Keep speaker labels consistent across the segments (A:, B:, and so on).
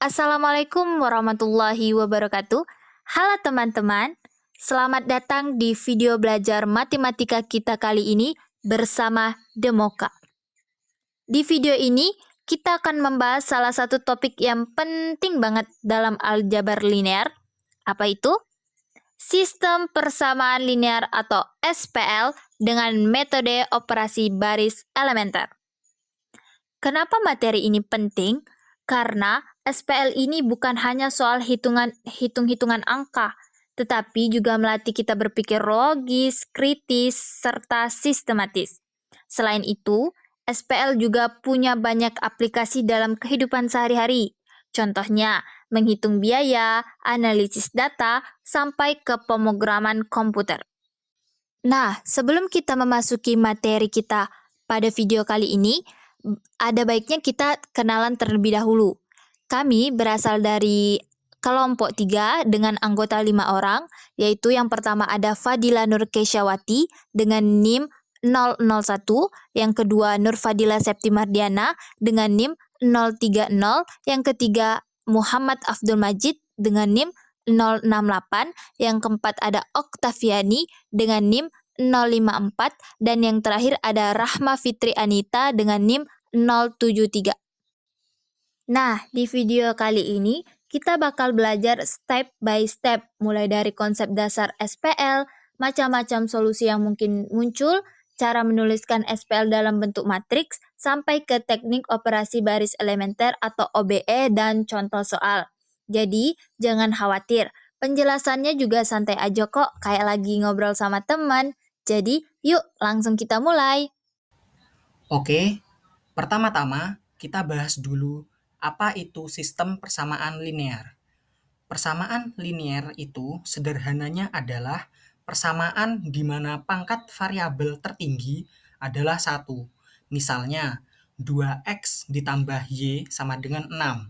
A: Assalamualaikum warahmatullahi wabarakatuh. Halo teman-teman, selamat datang di video belajar matematika kita kali ini bersama Demoka. Di video ini, kita akan membahas salah satu topik yang penting banget dalam aljabar linear. Apa itu? Sistem persamaan linear atau SPL dengan metode operasi baris elementer. Kenapa materi ini penting? Karena SPL ini bukan hanya soal hitung-hitungan angka, tetapi juga melatih kita berpikir logis, kritis, serta sistematis. Selain itu, SPL juga punya banyak aplikasi dalam kehidupan sehari-hari. Contohnya, menghitung biaya, analisis data, sampai ke pemrograman komputer. Nah, sebelum kita memasuki materi kita pada video kali ini, ada baiknya kita kenalan terlebih dahulu. Kami berasal dari kelompok 3 dengan anggota 5 orang, yaitu yang pertama ada Fadila Nur Kesyawati dengan NIM 001, yang kedua Nur Fadila Septimardiana dengan NIM 030, yang ketiga Muhammad Abdul Majid dengan NIM 068, yang keempat ada Oktaviani dengan NIM 054, dan yang terakhir ada Rahma Fitri Anita dengan NIM 073. Nah, di video kali ini kita bakal belajar step by step, mulai dari konsep dasar SPL, macam-macam solusi yang mungkin muncul, cara menuliskan SPL dalam bentuk matriks, sampai ke teknik operasi baris elementer atau OBE dan contoh soal. Jadi, jangan khawatir, penjelasannya juga santai aja kok, kayak lagi ngobrol sama teman. Jadi, yuk langsung kita mulai.
B: Oke, pertama-tama kita bahas dulu apa itu sistem persamaan linear. Persamaan linear itu sederhananya adalah persamaan di mana pangkat variabel tertinggi adalah 1. Misalnya, 2x ditambah y sama dengan 6.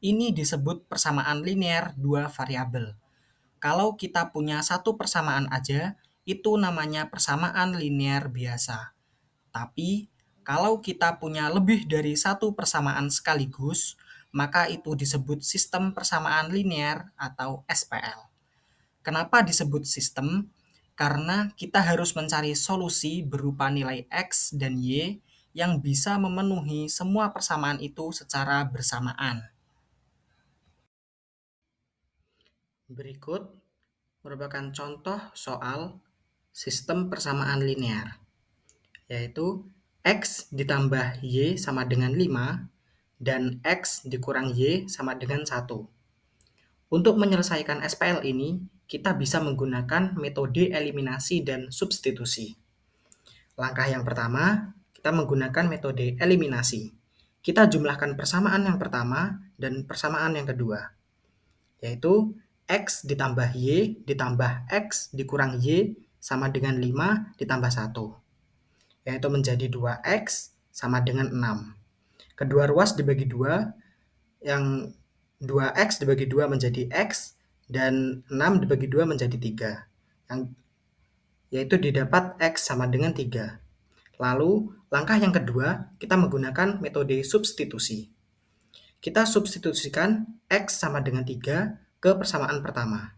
B: Ini disebut persamaan linear dua variabel. Kalau kita punya satu persamaan aja, itu namanya persamaan linear biasa. Tapi, kalau kita punya lebih dari satu persamaan sekaligus, maka itu disebut sistem persamaan linear atau SPL. Kenapa disebut sistem? Karena kita harus mencari solusi berupa nilai X dan Y yang bisa memenuhi semua persamaan itu secara bersamaan. Berikut merupakan contoh soal sistem persamaan linear, yaitu X ditambah Y sama dengan 5 dan X dikurang Y sama dengan 1. Untuk menyelesaikan SPL ini, kita bisa menggunakan metode eliminasi dan substitusi. Langkah yang pertama, kita menggunakan metode eliminasi. Kita jumlahkan persamaan yang pertama dan persamaan yang kedua, yaitu X ditambah Y ditambah X dikurang Y sama dengan 5 ditambah 1. Yaitu menjadi 2x sama dengan 6. Kedua ruas dibagi 2, yang 2x dibagi 2 menjadi x, dan 6 dibagi 2 menjadi 3. Yaitu didapat x sama dengan 3. Lalu, langkah yang kedua, kita menggunakan metode substitusi. Kita substitusikan x sama dengan 3 ke persamaan pertama,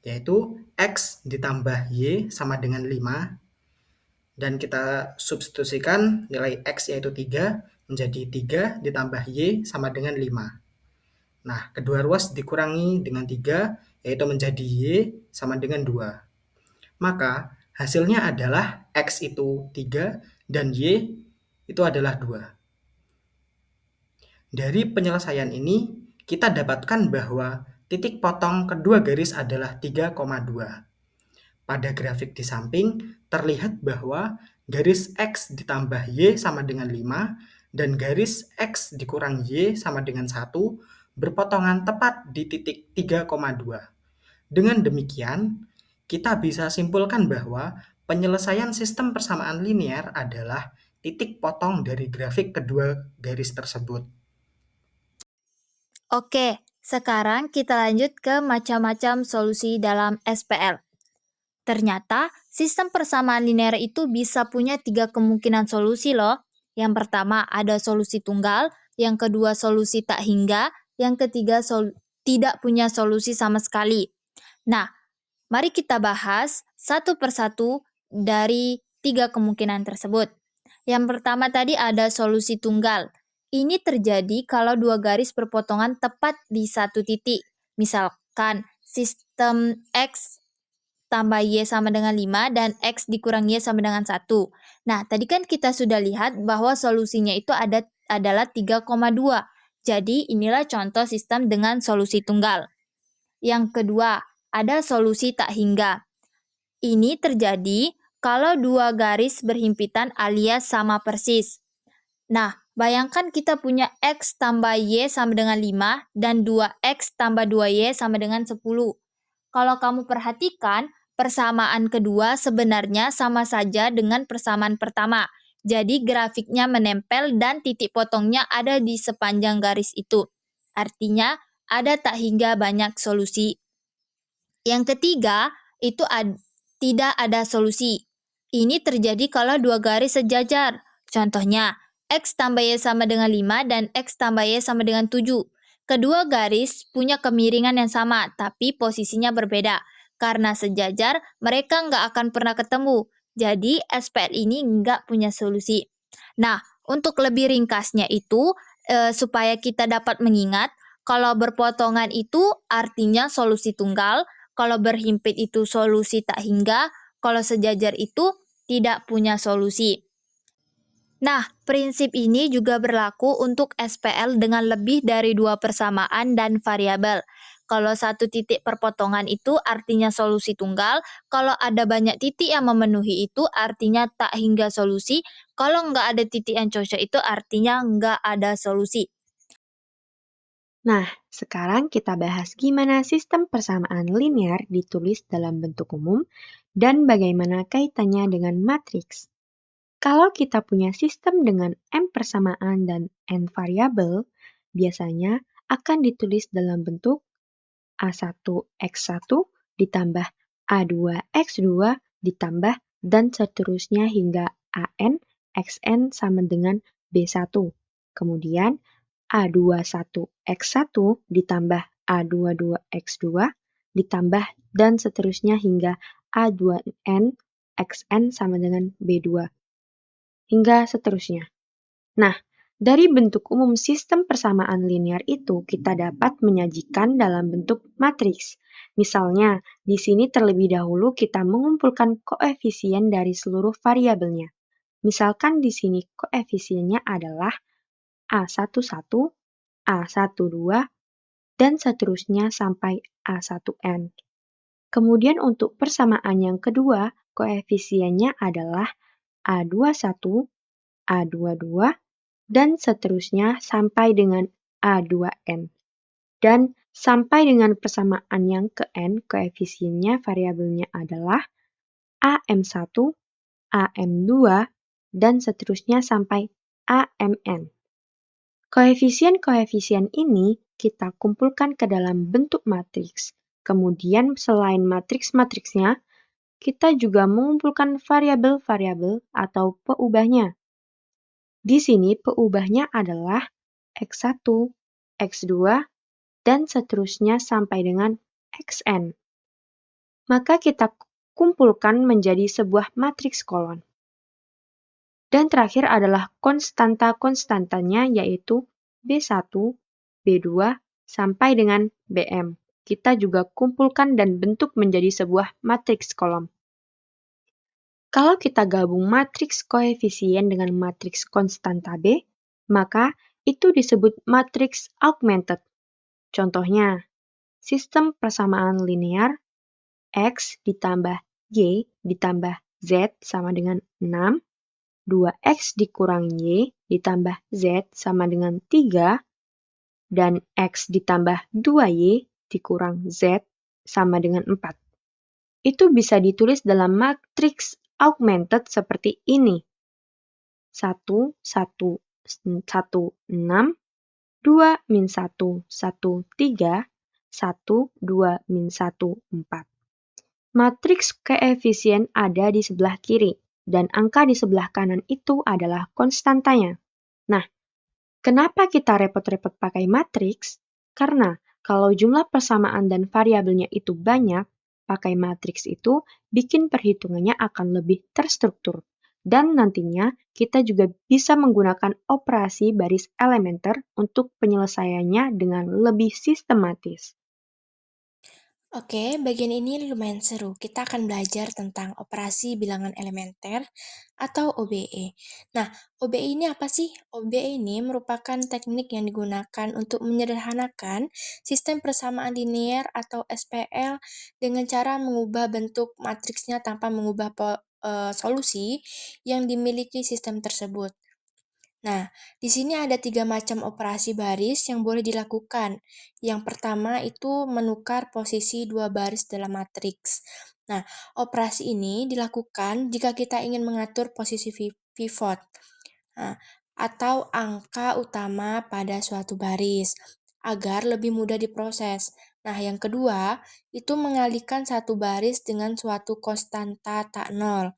B: yaitu x ditambah y sama dengan 5, dan kita substitusikan nilai X yaitu 3 menjadi 3 ditambah Y sama dengan 5. Nah, kedua ruas dikurangi dengan 3 yaitu menjadi Y sama dengan 2. Maka hasilnya adalah X itu 3 dan Y itu adalah 2. Dari penyelesaian ini, kita dapatkan bahwa titik potong kedua garis adalah 3,2. Pada grafik di samping, terlihat bahwa garis X ditambah Y sama dengan 5 dan garis X dikurang Y sama dengan 1 berpotongan tepat di titik 3,2. Dengan demikian, kita bisa simpulkan bahwa penyelesaian sistem persamaan linear adalah titik potong dari grafik kedua garis tersebut.
A: Oke, sekarang kita lanjut ke macam-macam solusi dalam SPL. Ternyata, sistem persamaan linear itu bisa punya 3 kemungkinan solusi loh. Yang pertama ada solusi tunggal, yang kedua solusi tak hingga, Yang ketiga, tidak punya solusi sama sekali. Nah, mari kita bahas satu persatu dari 3 kemungkinan tersebut. Yang pertama tadi ada solusi tunggal. Ini terjadi kalau 2 garis berpotongan tepat di satu titik. Misalkan sistem X tambah Y sama dengan 5 dan X dikurang Y sama dengan 1. Nah, tadi kan kita sudah lihat bahwa solusinya itu adalah 3,2. Jadi, inilah contoh sistem dengan solusi tunggal. Yang kedua, ada solusi tak hingga. Ini terjadi kalau 2 garis berhimpitan alias sama persis. Nah, bayangkan kita punya X tambah Y sama dengan 5 dan 2X tambah 2Y sama dengan 10. Kalau kamu perhatikan, persamaan kedua sebenarnya sama saja dengan persamaan pertama. Jadi grafiknya menempel dan titik potongnya ada di sepanjang garis itu. Artinya, ada tak hingga banyak solusi. Yang ketiga, itu tidak ada solusi. Ini terjadi kalau 2 garis sejajar. Contohnya, X tambah Y sama dengan 5 dan X tambah Y sama dengan 7. Kedua garis punya kemiringan yang sama, tapi posisinya berbeda. Karena sejajar, mereka nggak akan pernah ketemu. Jadi, SPL ini nggak punya solusi. Nah, untuk lebih ringkasnya itu, supaya kita dapat mengingat, kalau berpotongan itu artinya solusi tunggal, kalau berhimpit itu solusi tak hingga, kalau sejajar itu tidak punya solusi. Nah, prinsip ini juga berlaku untuk SPL dengan lebih dari 2 persamaan dan variabel. Kalau satu titik perpotongan itu artinya solusi tunggal, kalau ada banyak titik yang memenuhi itu artinya tak hingga solusi, kalau nggak ada titik yang cocok itu artinya nggak ada solusi.
C: Nah, sekarang kita bahas gimana sistem persamaan linear ditulis dalam bentuk umum dan bagaimana kaitannya dengan matriks. Kalau kita punya sistem dengan M persamaan dan N variabel, biasanya akan ditulis dalam bentuk A1X1 ditambah A2X2 ditambah dan seterusnya hingga AN XN sama dengan B1. Kemudian A21X1 ditambah A22X2 ditambah dan seterusnya hingga A2N XN sama dengan B2 hingga seterusnya. Nah, dari bentuk umum sistem persamaan linear itu kita dapat menyajikan dalam bentuk matriks. Misalnya, di sini terlebih dahulu kita mengumpulkan koefisien dari seluruh variabelnya. Misalkan di sini koefisiennya adalah A11, A12, dan seterusnya sampai A1N. Kemudian untuk persamaan yang kedua, koefisiennya adalah A21, A22, dan seterusnya sampai dengan A2N. Dan sampai dengan persamaan yang ke N, koefisiennya variabelnya adalah AM1, AM2, dan seterusnya sampai AMN. Koefisien-koefisien ini kita kumpulkan ke dalam bentuk matriks. Kemudian selain matriks-matriksnya, kita juga mengumpulkan variabel-variabel atau peubahnya. Di sini peubahnya adalah X1, X2, dan seterusnya sampai dengan Xn. Maka kita kumpulkan menjadi sebuah matriks kolon. Dan terakhir adalah konstanta-konstantanya yaitu B1, B2, sampai dengan Bm. Kita juga kumpulkan dan bentuk menjadi sebuah matriks kolom. Kalau kita gabung matriks koefisien dengan matriks konstanta B, maka itu disebut matriks augmented. Contohnya, sistem persamaan linear X ditambah Y ditambah Z sama dengan 6, 2X dikurang Y ditambah Z sama dengan 3, dan X ditambah 2Y dikurang Z sama dengan 4. Itu bisa ditulis dalam matriks augmented seperti ini. 1, 1, 1, 6, 2, min 1, 1, 3, 1, 2, min 1, 4. Matriks koefisien ada di sebelah kiri, dan angka di sebelah kanan itu adalah konstantanya. Nah, kenapa kita repot-repot pakai matriks? Karena kalau jumlah persamaan dan variabelnya itu banyak, pakai matriks itu bikin perhitungannya akan lebih terstruktur. Dan nantinya kita juga bisa menggunakan operasi baris elementer untuk penyelesaiannya dengan lebih sistematis.
D: Oke, bagian ini lumayan seru. Kita akan belajar tentang operasi bilangan elementer atau OBE. Nah, OBE ini apa sih? OBE ini merupakan teknik yang digunakan untuk menyederhanakan sistem persamaan linear atau SPL dengan cara mengubah bentuk matriksnya tanpa mengubah solusi yang dimiliki sistem tersebut. Nah, di sini ada 3 macam operasi baris yang boleh dilakukan. Yang pertama itu menukar posisi dua baris dalam matriks. Nah, operasi ini dilakukan jika kita ingin mengatur posisi pivot, nah, atau angka utama pada suatu baris, agar lebih mudah diproses. Nah, yang kedua, itu mengalihkan satu baris dengan suatu konstanta tak nol.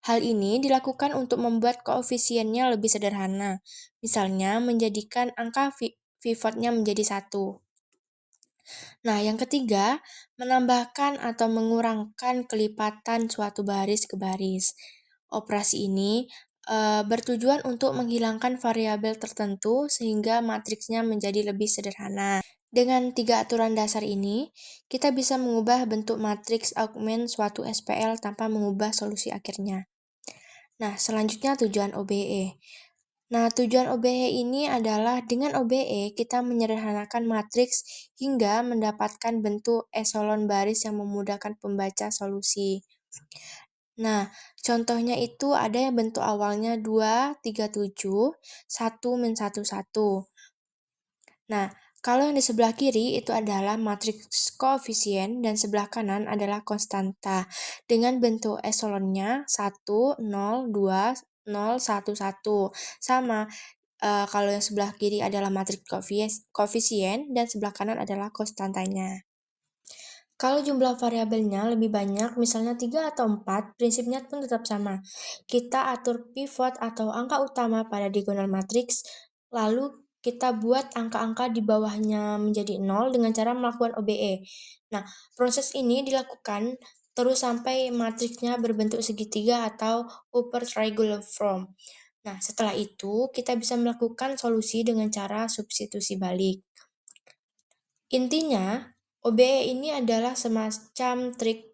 D: Hal ini dilakukan untuk membuat koefisiennya lebih sederhana, misalnya menjadikan angka pivotnya menjadi 1. Nah, yang ketiga, menambahkan atau mengurangkan kelipatan suatu baris ke baris. Operasi ini bertujuan untuk menghilangkan variabel tertentu sehingga matriksnya menjadi lebih sederhana. Dengan 3 aturan dasar ini, kita bisa mengubah bentuk matriks augment suatu SPL tanpa mengubah solusi akhirnya. Nah, selanjutnya tujuan OBE. Nah, tujuan OBE ini adalah dengan OBE kita menyederhanakan matriks hingga mendapatkan bentuk eselon baris yang memudahkan pembaca solusi. Nah, contohnya itu ada yang bentuk awalnya 2, 3, 7, 1, min 1, 1. Nah, kalau yang di sebelah kiri itu adalah matriks koefisien dan sebelah kanan adalah konstanta dengan bentuk eselonnya 1, 0, 2, 0, 1, 1. Sama, kalau yang sebelah kiri adalah matriks koefisien dan sebelah kanan adalah konstantanya. Kalau jumlah variabelnya lebih banyak, misalnya 3 atau 4, prinsipnya pun tetap sama. Kita atur pivot atau angka utama pada diagonal matriks, lalu kita buat angka-angka di bawahnya menjadi 0 dengan cara melakukan OBE. Nah, proses ini dilakukan terus sampai matriksnya berbentuk segitiga atau upper triangular form. Nah, setelah itu kita bisa melakukan solusi dengan cara substitusi balik. Intinya, OBE ini adalah semacam trik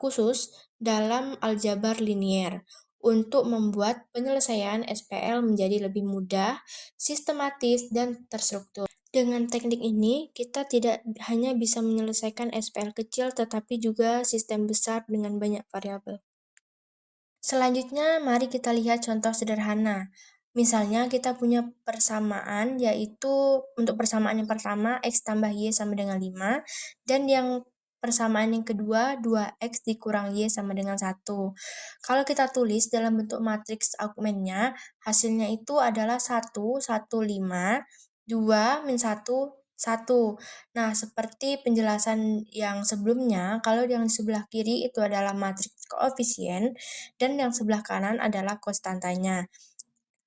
D: khusus dalam aljabar linier untuk membuat penyelesaian SPL menjadi lebih mudah, sistematis, dan terstruktur. Dengan teknik ini, kita tidak hanya bisa menyelesaikan SPL kecil, tetapi juga sistem besar dengan banyak variabel. Selanjutnya, mari kita lihat contoh sederhana. Misalnya kita punya persamaan, yaitu untuk persamaan yang pertama, X tambah Y sama dengan 5, dan yang persamaan yang kedua, 2X dikurang Y sama dengan 1. Kalau kita tulis dalam bentuk matriks augmentnya, hasilnya itu adalah 1, 1, 5, 2, min 1, 1. Nah, seperti penjelasan yang sebelumnya, kalau yang di sebelah kiri itu adalah matriks koefisien, dan yang sebelah kanan adalah konstantanya.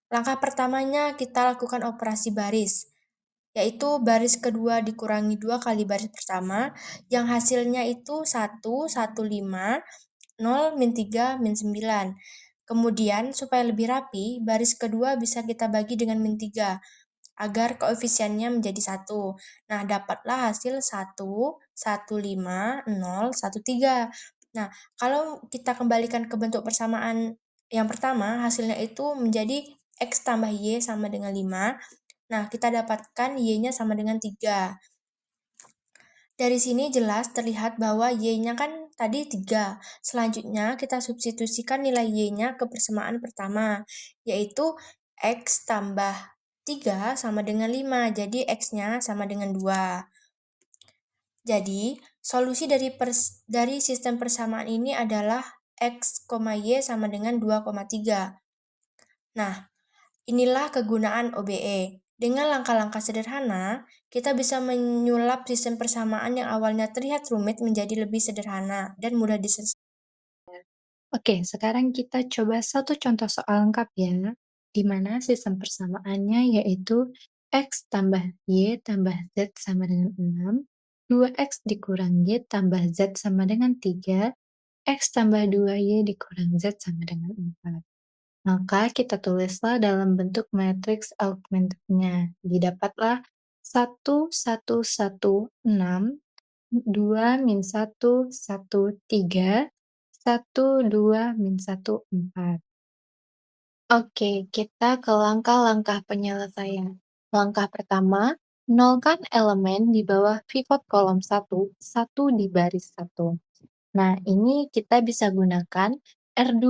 D: Langkah pertamanya kita lakukan operasi baris, yaitu baris kedua dikurangi 2 kali baris pertama, yang hasilnya itu 1, 1, 5, 0, min 3, min 9. Kemudian, supaya lebih rapi, baris kedua bisa kita bagi dengan min 3, agar koefisiennya menjadi 1. Nah, dapatlah hasil 1, 1, 5, 0, 1, 3. Nah, kalau kita kembalikan ke bentuk persamaan yang pertama, hasilnya itu menjadi X tambah Y sama dengan 5. Nah, kita dapatkan Y-nya sama dengan 3. Dari sini jelas terlihat bahwa Y-nya kan tadi 3. Selanjutnya kita substitusikan nilai Y-nya ke persamaan pertama, yaitu X tambah 3 sama dengan 5, jadi X-nya sama dengan 2. Jadi, solusi dari sistem persamaan ini adalah X, Y sama dengan 2,3. Nah, inilah kegunaan OBE. Dengan langkah-langkah sederhana, kita bisa menyulap sistem persamaan yang awalnya terlihat rumit menjadi lebih sederhana dan mudah diselesaikan.
E: Oke, sekarang kita coba satu contoh soal lengkap ya, di mana sistem persamaannya yaitu X tambah Y tambah Z sama dengan 6, 2X dikurang Y tambah Z sama dengan 3, X tambah 2Y dikurang Z sama dengan 4. Maka kita tulislah dalam bentuk matriks augmentednya. Didapatlah 1, 1, 1, 6, 2, min 1, 1, 3, 1, 2, min 1, 4. Oke, kita ke langkah-langkah penyelesaian. Langkah pertama, nolkan elemen di bawah pivot kolom 1, 1 di baris 1. Nah, ini kita bisa gunakan R2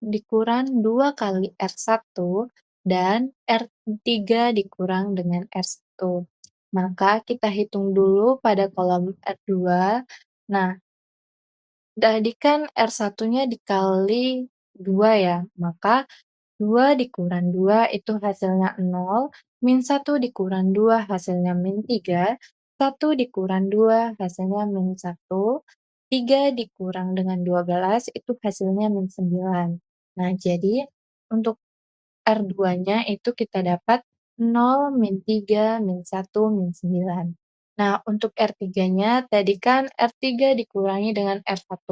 E: dikurang 2 kali R1 dan R3 dikurang dengan R1. Maka kita hitung dulu pada kolom R2. Nah, tadi kan R1-nya dikali 2 ya, maka 2 dikurang 2 itu hasilnya 0, min 1 dikurang 2 hasilnya min 3, 1 dikurang 2 hasilnya min 1, 3 dikurang dengan 12 itu hasilnya min 9. Nah, jadi untuk R2-nya itu kita dapat 0, min 3, min 1, min 9. Nah, untuk R3-nya tadi kan R3 dikurangi dengan R1.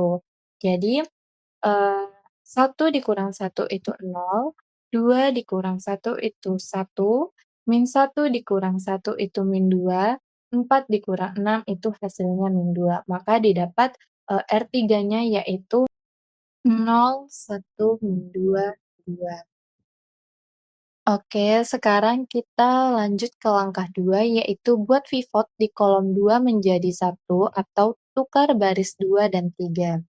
E: Jadi 1 dikurang 1 itu 0, 2 dikurang 1 itu 1, min 1 dikurang 1 itu min 2, 4 dikurang 6 itu hasilnya min 2. Maka didapat R3-nya yaitu 0, 1, min 2, 2. Oke, sekarang kita lanjut ke langkah 2, yaitu buat pivot di kolom 2 menjadi 1 atau tukar baris 2 dan 3.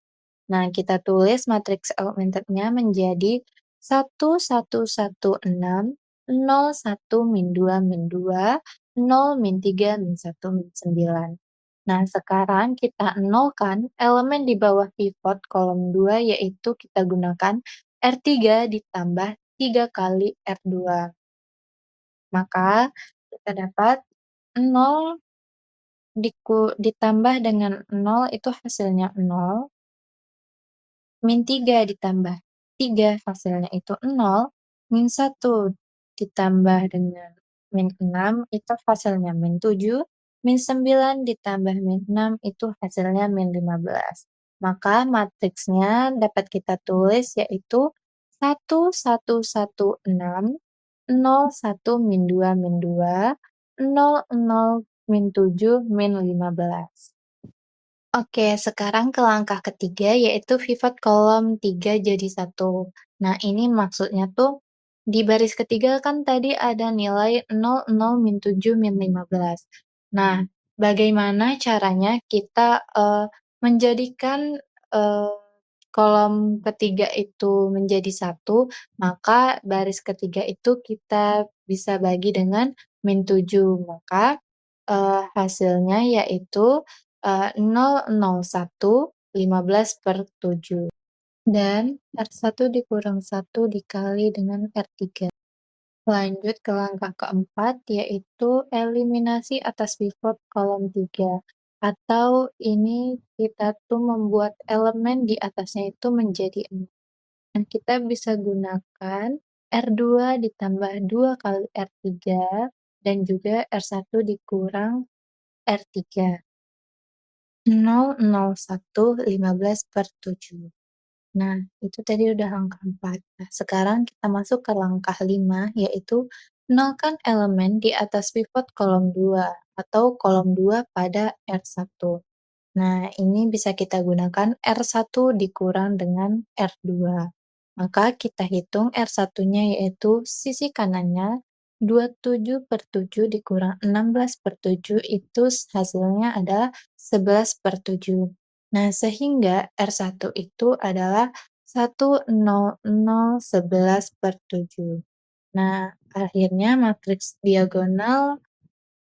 E: Nah, kita tulis matriks augmented-nya menjadi 1, 1, 1, 6, 0, 1, min 2, min 2, 0, min 3, min 1, min 9. Nah, sekarang kita nolkan elemen di bawah pivot kolom 2, yaitu kita gunakan R3 ditambah 3 kali R2. Maka kita dapat 0 ditambah dengan 0 itu hasilnya 0, min 3 ditambah 3 hasilnya itu 0, min 1 ditambah dengan min 6 itu hasilnya min 7, min 9 ditambah min 6 itu hasilnya min 15. Maka matriksnya dapat kita tulis yaitu 1, 1, 1, 6, 0, 1, min 2, min 2, 0, 0, min 7, min 15. Oke, sekarang ke langkah ketiga, yaitu pivot kolom 3 jadi 1. Nah, ini maksudnya tuh, di baris ketiga kan tadi ada nilai 0, 0, min 7, min 15. Nah, bagaimana caranya kita menjadikan eh, kolom ketiga itu menjadi 1, maka baris ketiga itu kita bisa bagi dengan min 7. Maka hasilnya yaitu 0,01, 15/7. Dan R1 dikurang 1 dikali dengan R3. Lanjut ke langkah keempat, yaitu eliminasi atas pivot kolom 3. Atau ini kita tuh membuat elemen di atasnya itu menjadi 6. Dan kita bisa gunakan R2 ditambah 2 kali R3, dan juga R1 dikurang R3. 0,01, 15/7. Nah, itu tadi udah angka 4. Nah, sekarang kita masuk ke langkah 5, yaitu nolkan elemen di atas pivot kolom 2 atau kolom 2 pada R1. Nah, ini bisa kita gunakan R1 dikurang dengan R2. Maka kita hitung R1-nya yaitu sisi kanannya 27/7 dikurang 16/7 itu hasilnya adalah 11/7. Nah, sehingga R1 itu adalah 10011/7. Nah, akhirnya matriks diagonal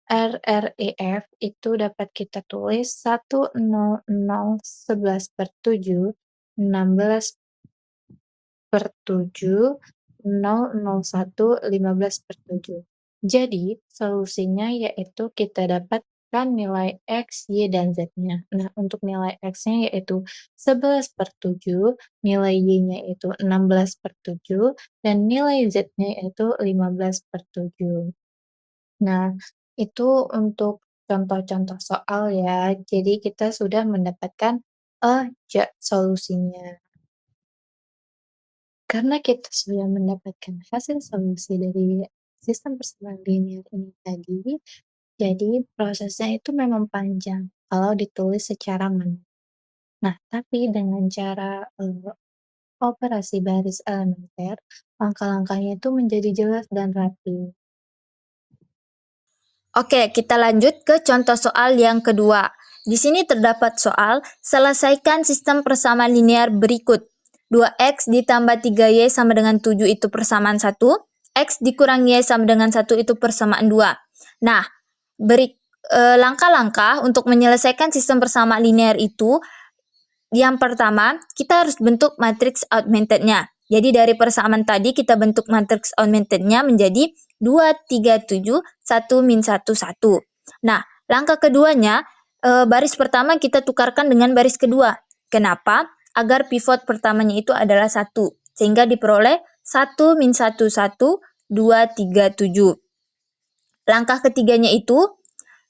E: RREF itu dapat kita tulis 10011/7, 16/7, 001, 15/7. Jadi, solusinya yaitu kita dapatkan nilai X, Y, dan Z-nya. Nah, untuk nilai X-nya yaitu 11/7, nilai Y-nya yaitu 16/7, dan nilai Z-nya yaitu 15/7. Nah, itu untuk contoh-contoh soal ya. Jadi kita sudah mendapatkan solusinya. Karena kita sudah mendapatkan hasil solusi dari sistem persamaan linear ini tadi, jadi prosesnya itu memang panjang kalau ditulis secara manual. Nah, tapi dengan cara operasi baris elementer, langkah-langkahnya itu menjadi jelas dan rapi.
A: Oke, kita lanjut ke contoh soal yang kedua. Di sini terdapat soal, selesaikan sistem persamaan linear berikut. 2x ditambah 3y sama dengan 7 itu persamaan 1, x dikurang y sama dengan 1 itu persamaan 2. Nah, langkah-langkah untuk menyelesaikan sistem persamaan linear itu, yang pertama, kita harus bentuk matriks augmented-nya. Jadi dari persamaan tadi kita bentuk matriks augmented-nya menjadi 2, 3, 7, 1, min 1, 1. Nah, langkah keduanya, baris pertama kita tukarkan dengan baris kedua. Kenapa? Agar pivot pertamanya itu adalah 1. Sehingga diperoleh 1, min 1, 1, 2, 3, 7. Langkah ketiganya itu,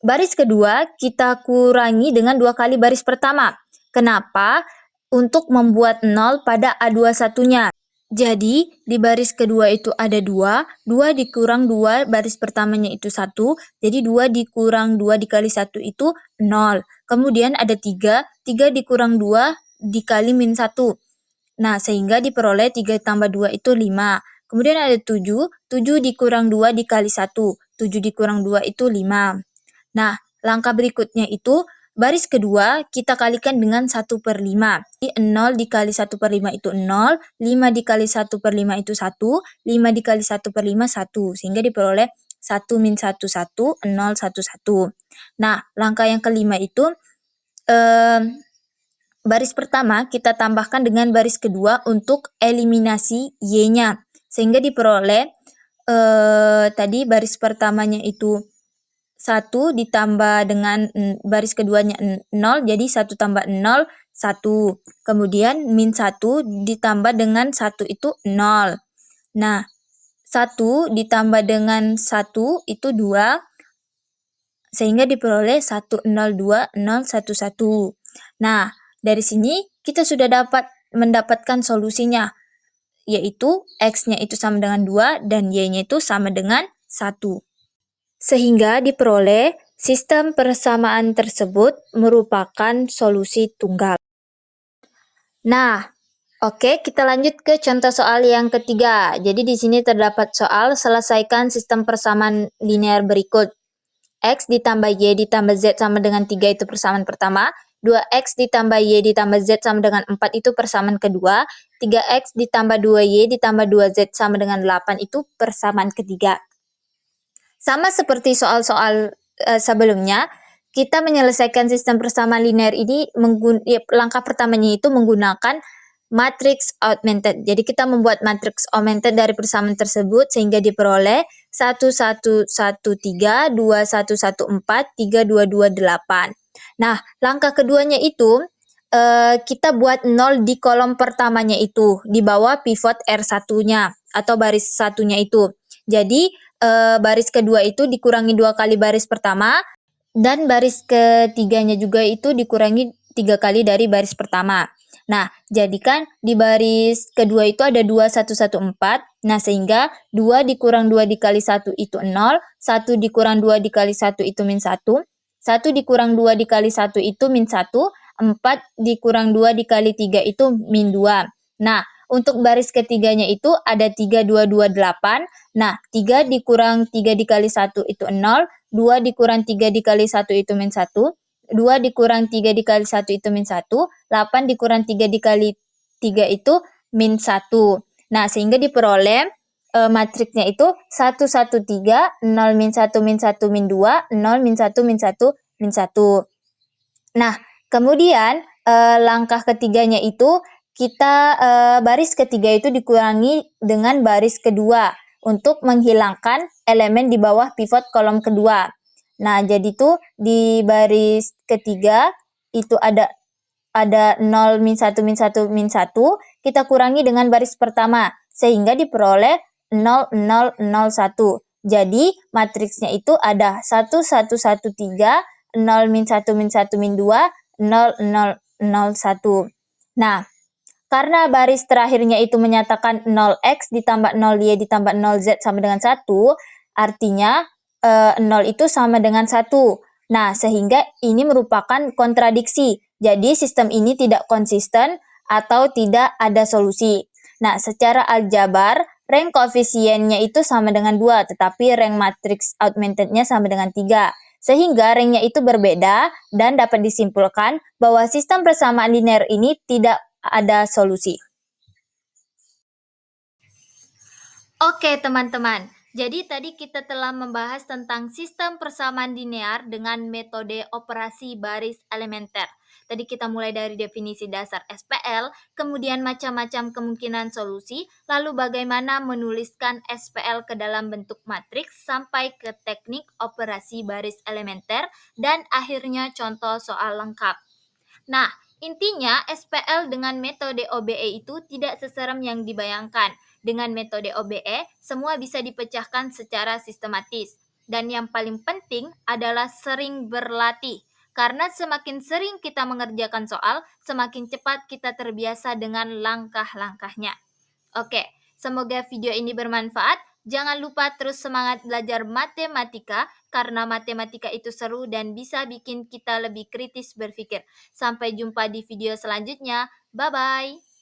A: baris kedua kita kurangi dengan 2 kali baris pertama. Kenapa? Untuk membuat 0 pada A21-nya. Jadi, di baris kedua itu ada 2, 2 dikurang 2, baris pertamanya itu 1, jadi 2 dikurang 2 dikali 1 itu 0. Kemudian ada 3, 3 dikurang 2 dikali min 1. Nah, sehingga diperoleh 3 tambah 2 itu 5. Kemudian ada 7, 7 dikurang 2 dikali 1, 7 dikurang 2 itu 5. Nah, langkah berikutnya itu, baris kedua kita kalikan dengan 1/5. Jadi 0 dikali 1/5 itu 0, 5 dikali 1/5 itu 1, 5 dikali 1/5 1. Sehingga diperoleh 1 min 1, 1, 0, 1, 1. Nah, langkah yang kelima itu, baris pertama kita tambahkan dengan baris kedua untuk eliminasi y-nya. Sehingga diperoleh tadi baris pertamanya itu 1 ditambah dengan baris keduanya 0, jadi 1 tambah 0, 1. Kemudian min 1 ditambah dengan 1 itu 0. Nah, 1 ditambah dengan 1 itu 2, sehingga diperoleh 1, 0, 2, 0, 1, 1. Nah, dari sini kita sudah dapat mendapatkan solusinya, yaitu x-nya itu sama dengan 2 dan y-nya itu sama dengan 1. Sehingga diperoleh sistem persamaan tersebut merupakan solusi tunggal. Nah, oke, kita lanjut ke contoh soal yang ketiga. Jadi di sini terdapat soal selesaikan sistem persamaan linear berikut. X ditambah Y ditambah Z sama dengan 3 itu persamaan pertama. 2X ditambah Y ditambah Z sama dengan 4 itu persamaan kedua. 3X ditambah 2Y ditambah 2Z sama dengan 8 itu persamaan ketiga. Sama seperti soal-soal sebelumnya, kita menyelesaikan sistem persamaan linear ini langkah pertamanya itu menggunakan matriks augmented. Jadi kita membuat matriks augmented dari persamaan tersebut sehingga diperoleh 1, 1, 1, 3, 2, 1, 1, 4, 3, 2, 2, 8. Nah, langkah keduanya itu kita buat 0 di kolom pertamanya itu, di bawah pivot R1-nya atau baris satunya itu. Jadi, baris kedua itu dikurangi 2 kali baris pertama, dan baris ketiganya juga itu dikurangi 3 kali dari baris pertama. Nah, jadikan di baris kedua itu ada 2, 1, 1, 4. Nah, sehingga 2 dikurang 2 dikali 1 itu 0, 1 dikurang 2 dikali 1 itu min 1, 1 dikurang 2 dikali 1 itu min 1, 4 dikurang 2 dikali 3 itu min 2. Nah, untuk baris ketiganya itu ada 3, 2, 2, 8. Nah, 3 dikurang 3 dikali 1 itu 0, 2 dikurang 3 dikali 1 itu min 1, 2 dikurang 3 dikali 1 itu min 1, 8 dikurang 3 dikali 3 itu min 1. Nah, sehingga diperoleh matriksnya itu 1, 1, 3, 0, min 1, min 1, min 2, 0, min 1, min 1, min 1. Nah, kemudian langkah ketiganya itu kita baris ketiga itu dikurangi dengan baris kedua untuk menghilangkan elemen di bawah pivot kolom kedua. Nah, jadi tuh di baris ketiga itu ada 0, min 1, min 1, min 1, kita kurangi dengan baris pertama, sehingga diperoleh 0, 0, 0, 1. Jadi, matriksnya itu ada 1, 1, 1, 3, 0, min 1, min 1, min 2, 0, 0, 0, 1. Nah, karena baris terakhirnya itu menyatakan 0x ditambah 0y ditambah 0z sama dengan 1, artinya 0 itu sama dengan 1. Nah, sehingga ini merupakan kontradiksi. Jadi, sistem ini tidak konsisten atau tidak ada solusi. Nah, secara aljabar, rank koefisiennya itu sama dengan 2, tetapi rank matriks augmented-nya sama dengan 3. Sehingga ranknya itu berbeda dan dapat disimpulkan bahwa sistem persamaan linear ini tidak ada solusi. Oke teman-teman, jadi tadi kita telah membahas tentang sistem persamaan linear dengan metode operasi baris elementer. Tadi kita mulai dari definisi dasar SPL, kemudian macam-macam kemungkinan solusi, lalu bagaimana menuliskan SPL ke dalam bentuk matriks, sampai ke teknik operasi baris elementer, dan akhirnya contoh soal lengkap. Nah, intinya SPL dengan metode OBE itu tidak seserem yang dibayangkan. Dengan metode OBE, semua bisa dipecahkan secara sistematis. Dan yang paling penting adalah sering berlatih. Karena semakin sering kita mengerjakan soal, semakin cepat kita terbiasa dengan langkah-langkahnya. Oke, semoga video ini bermanfaat. Jangan lupa terus semangat belajar matematika, karena matematika itu seru dan bisa bikin kita lebih kritis berpikir. Sampai jumpa di video selanjutnya. Bye-bye.